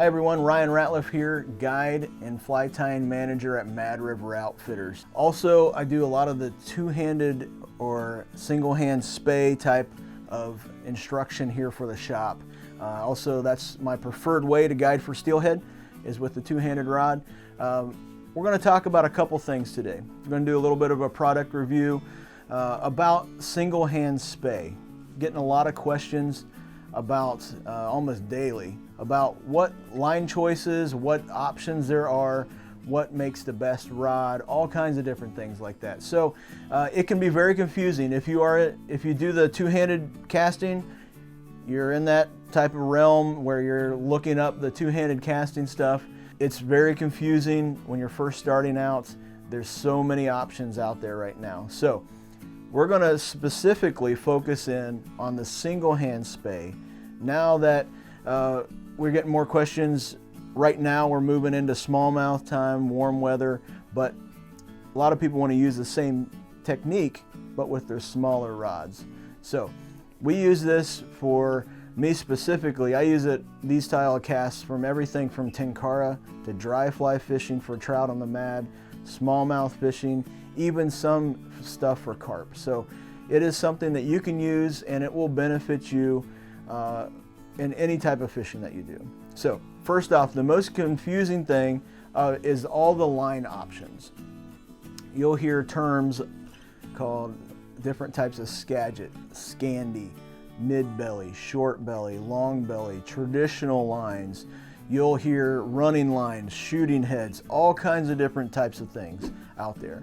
Hi everyone, Ryan Ratliff here, guide and fly tying manager at Mad River Outfitters. Also, I do a lot of the two-handed or single-hand spey type of instruction here for the shop. Also, that's my preferred way to guide for steelhead, is with the two-handed rod. We're going to talk about a couple things today. We're going to do a little bit of a product review about single-hand spey. Getting a lot of questions about almost daily about what line choices, what options there are, what makes the best rod, all kinds of different things like that. So it can be very confusing. If you do the two-handed casting, you're in that type of realm where you're looking up the two-handed casting stuff. It's very confusing when you're first starting out. There's so many options out there right now. So we're going to specifically focus in on the single-hand spey. Now that we're getting more questions, right now we're moving into smallmouth time, warm weather, but a lot of people want to use the same technique but with their smaller rods. So we use this for me specifically. I use these style of casts from everything from tenkara to dry fly fishing for trout on the Mad, smallmouth fishing, even some stuff for carp. So it is something that you can use and it will benefit you in any type of fishing that you do. So first off, the most confusing thing is all the line options. You'll hear terms called different types of Skagit, scandi, mid-belly, short belly, long belly, traditional lines. You'll hear running lines, shooting heads, all kinds of different types of things out there.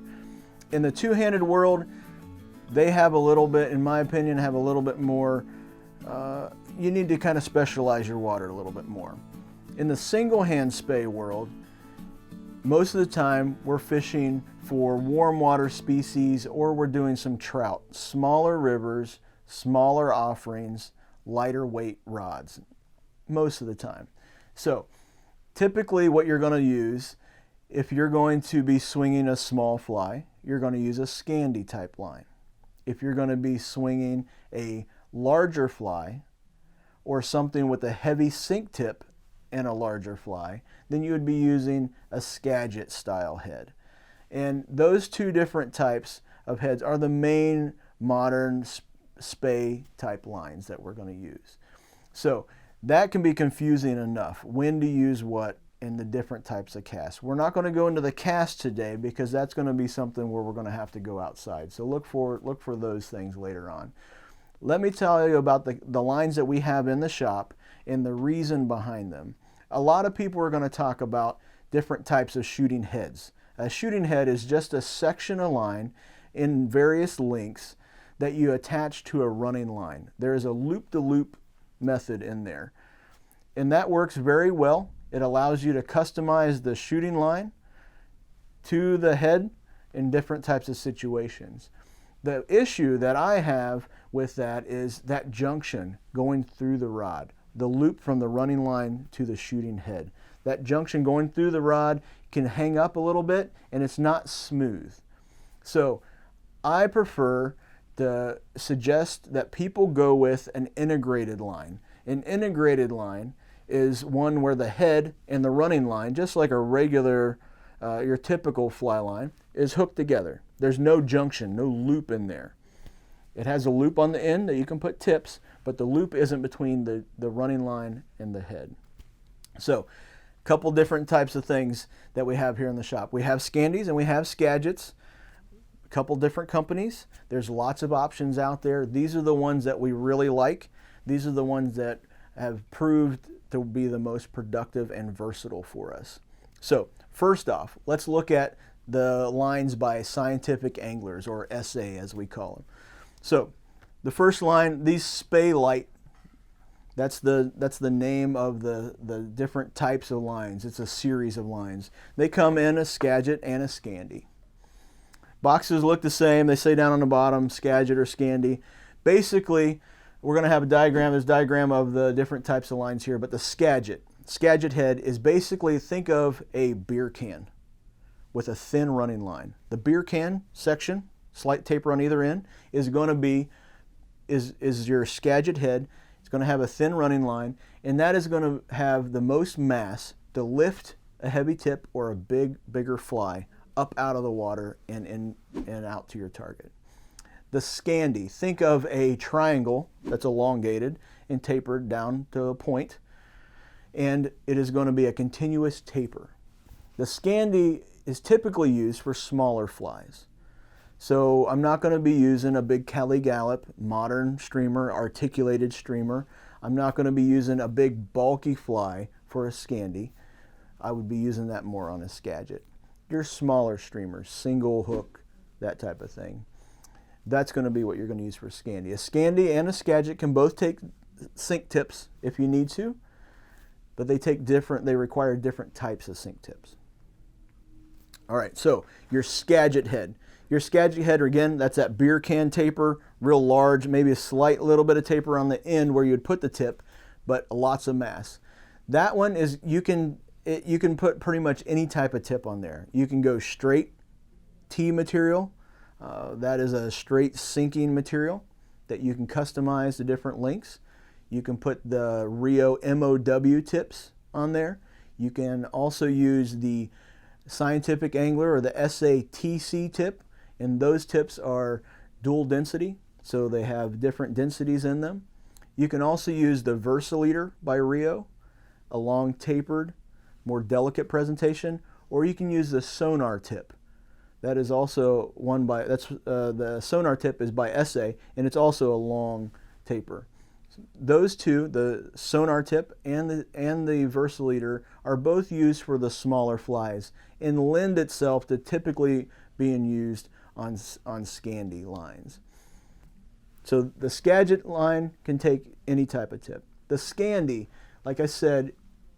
In the two-handed world, they have a little bit, in my opinion, have a little bit more, you need to kind of specialize your water a little bit more. In the single-hand spey world, most of the time we're fishing for warm water species or we're doing some trout, smaller rivers, smaller offerings, lighter weight rods, most of the time. So typically what you're going to use, if you're going to be swinging a small fly, you're going to use a scandi type line. If you're going to be swinging a larger fly or something with a heavy sink tip and a larger fly, then you would be using a Skagit style head. And those two different types of heads are the main modern spey type lines that we're going to use. So that can be confusing enough, when to use what in the different types of casts. We're not going to go into the cast today because that's going to be something where we're going to have to go outside. So look for those things later on. Let me tell you about the lines that we have in the shop and the reason behind them. A lot of people are going to talk about different types of shooting heads. A shooting head is just a section of line in various lengths that you attach to a running line. There is a loop-to-loop method in there, and that works very well. It allows you to customize the shooting line to the head in different types of situations. The issue that I have with that is that junction going through the rod, the loop from the running line to the shooting head. That junction going through the rod can hang up a little bit and it's not smooth. So I prefer to suggest that people go with an integrated line. An integrated line is one where the head and the running line, just like a regular, your typical fly line, is hooked together. There's no junction, no loop in there. It has a loop on the end that you can put tips, but the loop isn't between the running line and the head. So a couple different types of things that we have here in the shop. We have Scandis and we have Skagits. A couple different companies. There's lots of options out there. These are the ones that we really like. These are the ones that have proved to be the most productive and versatile for us. So first off, let's look at the lines by Scientific Anglers, or SA as we call them. So the first line, these Spey Lines, that's the name of the different types of lines. It's a series of lines. They come in a Skagit and a scandi. Boxes look the same. They say down on the bottom, Skagit or scandi. Basically, we're going to have a diagram. There's a diagram of the different types of lines here, but the Skagit head is basically, think of a beer can with a thin running line. The beer can section, slight taper on either end, is going to be your Skagit head. going to have a thin running line, and that is going to have the most mass to lift a heavy tip or a bigger fly up out of the water and in and out to your target. The scandi, think of a triangle that's elongated and tapered down to a point, and it is going to be a continuous taper. The scandi is typically used for smaller flies. So I'm not going to be using a big Cali Gallop, modern streamer, articulated streamer. I'm not going to be using a big bulky fly for a scandi. I would be using that more on a Skagit. Your smaller streamers, single hook, that type of thing. That's going to be what you're going to use for a scandi. A scandi and a Skagit can both take sink tips if you need to, but they require different types of sink tips. All right, so your Skagit head. Your Skagit head, again, that's that beer can taper, real large, maybe a slight little bit of taper on the end where you'd put the tip, but lots of mass. That one is, you can put pretty much any type of tip on there. You can go straight T material. That is a straight sinking material that you can customize to different lengths. You can put the Rio MOW tips on there. You can also use the Scientific Angler or the SATC tip, and those tips are dual density, so they have different densities in them. You can also use the Versaleader by Rio, a long tapered, more delicate presentation, or you can use the Sonar tip. That is also the Sonar tip is by SA, and it's also a long taper. Those two, the Sonar tip and the Versaleader, are both used for the smaller flies and lend itself to typically being used on scandi lines. So the Skagit line can take any type of tip. The scandi, like I said,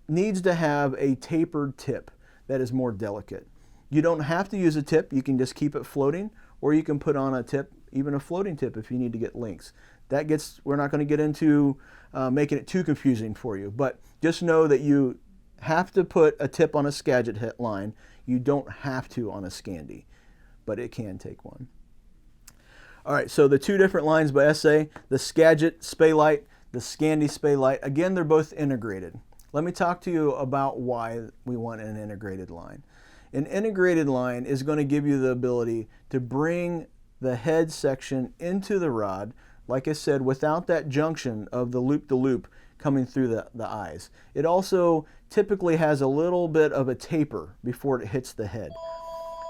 needs to have a tapered tip that is more delicate. You don't have to use a tip, you can just keep it floating, or you can put on a tip, even a floating tip if you need to get links. We're not going to get into making it too confusing for you, but just know that you have to put a tip on a Skagit hit line. You don't have to on a scandi, but it can take one. All right, so the two different lines by SA, the Skagit Spey Light, the Scandi Spey Light, again, they're both integrated. Let me talk to you about why we want an integrated line. An integrated line is going to give you the ability to bring the head section into the rod, like I said, without that junction of the loop-to-loop coming through the eyes. It also typically has a little bit of a taper before it hits the head.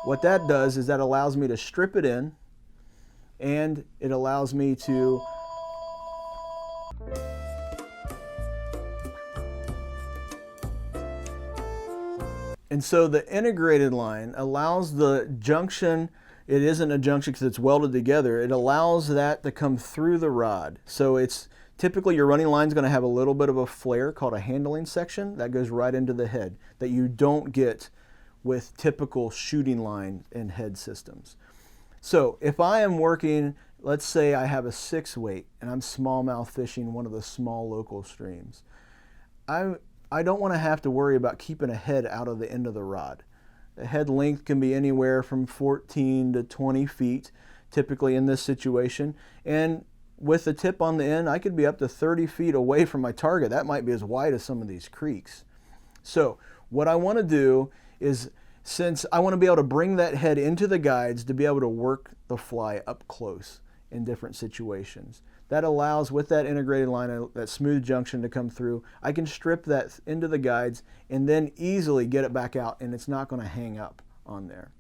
What that does is that allows me to strip it in, and it allows me to And so the integrated line allows the junction, it isn't a junction because it's welded together, it allows that to come through the rod. So it's typically your running line is going to have a little bit of a flare called a handling section that goes right into the head that you don't get with typical shooting line and head systems. So if I am working, let's say I have a 6 weight and I'm smallmouth fishing one of the small local streams, I don't want to have to worry about keeping a head out of the end of the rod. The head length can be anywhere from 14 to 20 feet, typically in this situation. And with the tip on the end, I could be up to 30 feet away from my target. That might be as wide as some of these creeks. So what I want to do is, since I want to be able to bring that head into the guides to be able to work the fly up close in different situations. That allows, with that integrated line, that smooth junction to come through. I can strip that into the guides and then easily get it back out, and it's not going to hang up on there.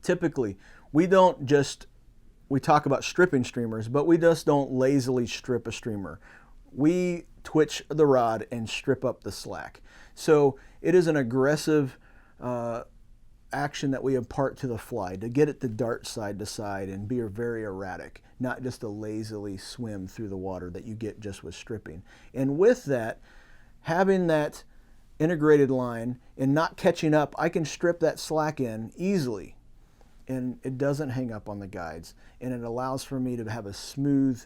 Typically, we talk about stripping streamers, but we just don't lazily strip a streamer. We twitch the rod and strip up the slack. So it is an aggressive action that we impart to the fly to get it to dart side to side and be very erratic, not just a lazily swim through the water that you get just with stripping. And with that, having that integrated line and not catching up, I can strip that slack in easily and it doesn't hang up on the guides, and it allows for me to have a smooth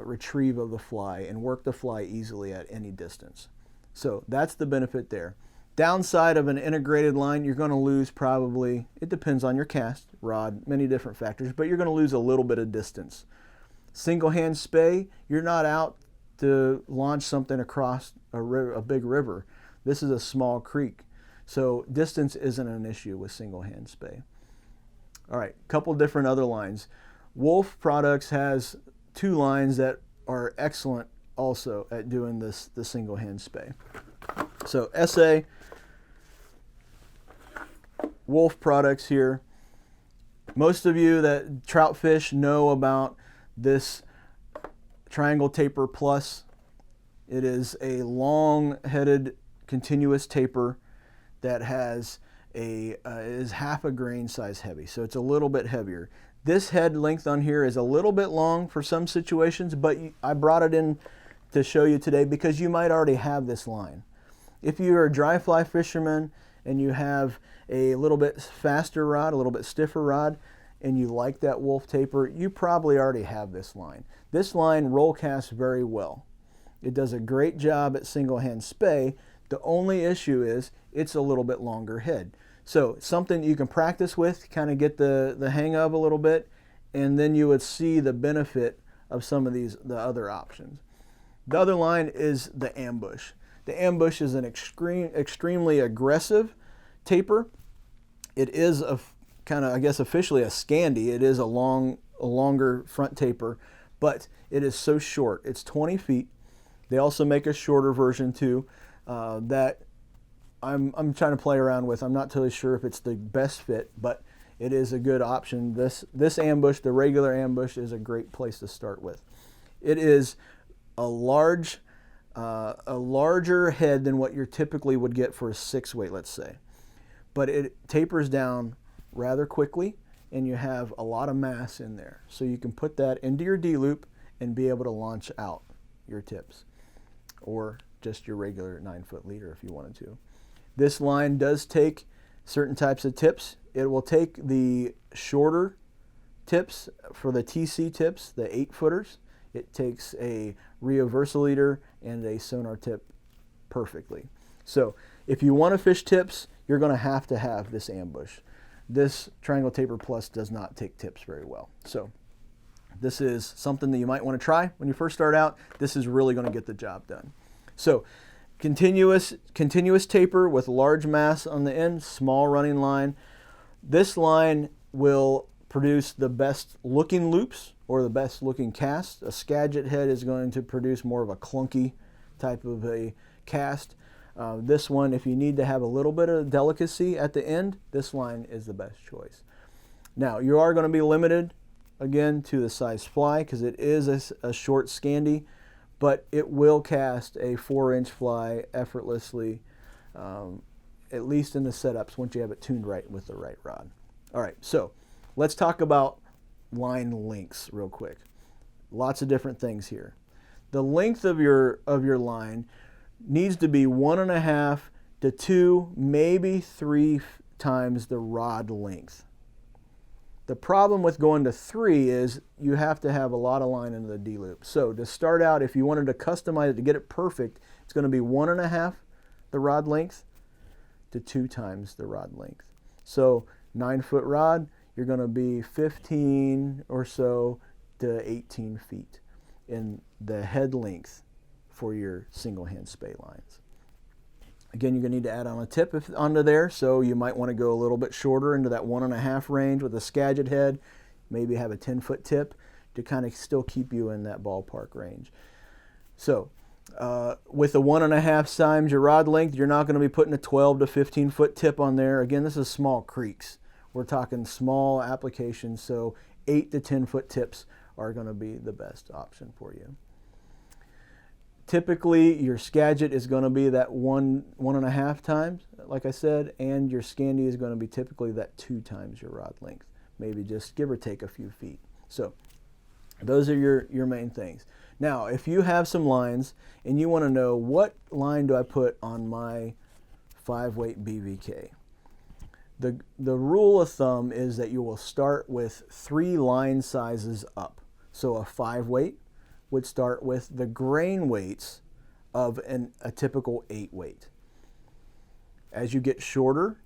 retrieve of the fly and work the fly easily at any distance. So that's the benefit there. Downside of an integrated line, you're going to lose probably, it depends on your cast, rod, many different factors, but you're going to lose a little bit of distance. Single hand spey, you're not out to launch something across a big river. This is a small creek. So distance isn't an issue with single hand spey. All right, couple different other lines. Wolf Products has 2 lines that are excellent also at doing the single hand spey. So SA, Wolf Products here. Most of you that trout fish know about this Triangle Taper Plus. It is a long-headed continuous taper that has is half a grain size heavy, so it's a little bit heavier. This head length on here is a little bit long for some situations, but I brought it in to show you today because you might already have this line. If you're a dry fly fisherman and you have a little bit faster rod, a little bit stiffer rod, and you like that Wolf taper, you probably already have this line. This line roll casts very well. It does a great job at single hand spey. The only issue is it's a little bit longer head. So something you can practice with, kind of get the hang of a little bit, and then you would see the benefit of some of the other options. The other line is the Ambush. The Ambush is an extremely aggressive taper. It is a kind of, I guess, officially a scandi. It is a longer front taper, but it is so short. It's 20 feet. They also make a shorter version too that I'm trying to play around with. I'm not totally sure if it's the best fit, but it is a good option. This Ambush, the regular Ambush, is a great place to start with. It is a larger head than what you typically would get for a 6-weight, let's say. But it tapers down rather quickly, and you have a lot of mass in there. So you can put that into your D-loop and be able to launch out your tips, or just your regular 9-foot leader if you wanted to. This line does take certain types of tips. It will take the shorter tips for the TC tips, the 8-footers. It takes a Rio Versaleader and a sonar tip perfectly. So if you want to fish tips, you're going to have this Ambush. This Triangle Taper Plus does not take tips very well. So this is something that you might want to try when you first start out. This is really going to get the job done. So continuous taper with large mass on the end, small running line. This line will produce the best looking loops or the best looking cast. A Skagit head is going to produce more of a clunky type of a cast. This one, if you need to have a little bit of delicacy at the end, this line is the best choice. Now, you are going to be limited, again, to the size fly because it is a short scandi, but it will cast a 4-inch fly effortlessly, at least in the setups once you have it tuned right with the right rod. All right, so let's talk about line lengths real quick. Lots of different things here. The length of your line needs to be 1.5 to 2, maybe 3 times the rod length. The problem with going to 3 is you have to have a lot of line into the D-loop. So to start out, if you wanted to customize it to get it perfect, it's going to be 1.5 the rod length to 2 times the rod length. So 9-foot rod, you're going to be 15 or so to 18 feet in the head length for your single hand spey lines. Again, you're going to need to add on a tip onto there, so you might want to go a little bit shorter into that 1.5 range with a Skagit head, maybe have a 10-foot tip to kind of still keep you in that ballpark range. So with the 1.5 times your rod length, you're not going to be putting a 12 to 15-foot tip on there. Again, this is small creeks. We're talking small applications, so 8 to 10-foot tips are going to be the best option for you. Typically, your Skagit is going to be that 1.5 times, like I said, and your scandi is going to be typically that 2 times your rod length, maybe just give or take a few feet. So those are your main things. Now, if you have some lines and you want to know what line do I put on my 5-weight BVK, the rule of thumb is that you will start with 3 line sizes up. So a 5-weight would start with the grain weights of a typical 8-weight. As you get shorter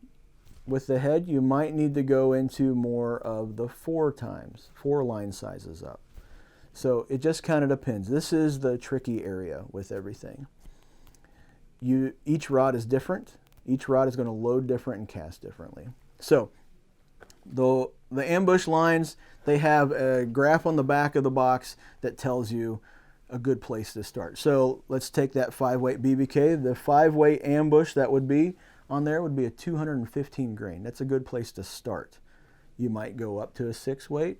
with the head, you might need to go into more of the 4 line sizes up. So it just kind of depends. This is the tricky area with everything. Each rod is different. Each rod is going to load different and cast differently. So the ambush lines, they have a graph on the back of the box that tells you a good place to start. So let's take that 5-weight BBK. The 5-weight ambush that would be on there would be a 215 grain. That's a good place to start. You might go up to a 6-weight,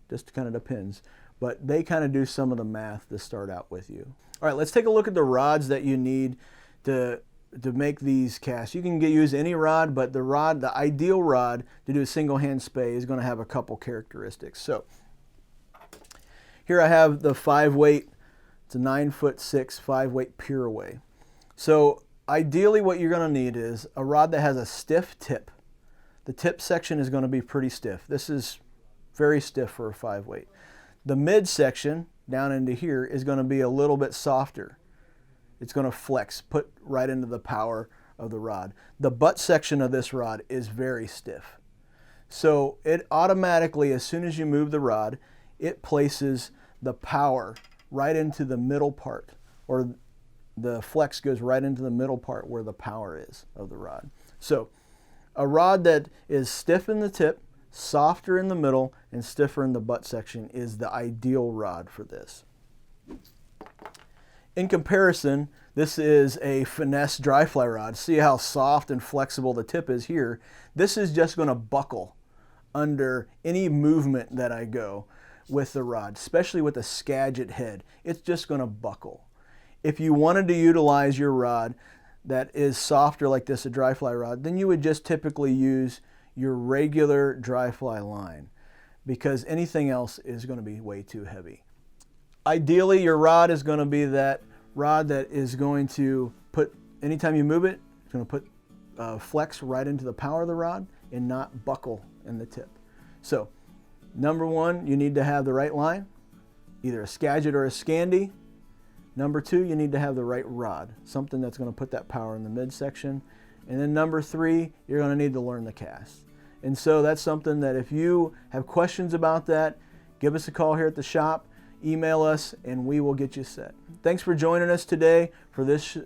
just kind of depends. But they kind of do some of the math to start out with you. All right, let's take a look at the rods that you need to make these casts. You can use any rod, but the ideal rod to do a single hand spey is going to have a couple characteristics. So here I have the 5-weight. It's a 9'6" 5-weight Pureway. So ideally what you're going to need is a rod that has a stiff tip. The tip section is going to be pretty stiff. This is very stiff for a 5-weight. The mid section down into here is going to be a little bit softer. It's going to flex, put right into the power of the rod. The butt section of this rod is very stiff. So it automatically, as soon as you move the rod, it places the power right into the middle part, or the flex goes right into the middle part where the power is of the rod. So a rod that is stiff in the tip, softer in the middle, and stiffer in the butt section is the ideal rod for this. In comparison, this is a finesse dry fly rod. See how soft and flexible the tip is here? This is just going to buckle under any movement that I go with the rod, especially with a Skagit head. It's just going to buckle. If you wanted to utilize your rod that is softer like this, a dry fly rod, then you would just typically use your regular dry fly line, because anything else is going to be way too heavy. Ideally, your rod is going to be that rod that is going to put, anytime you move it, it's going to put flex right into the power of the rod and not buckle in the tip. So number one, you need to have the right line, either a Skagit or a scandi. Number two, you need to have the right rod, something that's going to put that power in the midsection. And then number three, you're going to need to learn the cast. And so that's something that if you have questions about that, give us a call here at the shop, email us, and we will get you set. Thanks for joining us today for this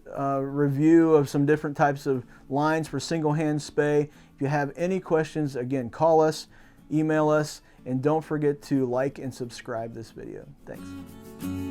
review of some different types of lines for single hand spey. If you have any questions, again, call us, email us, and don't forget to like and subscribe this video. Thanks.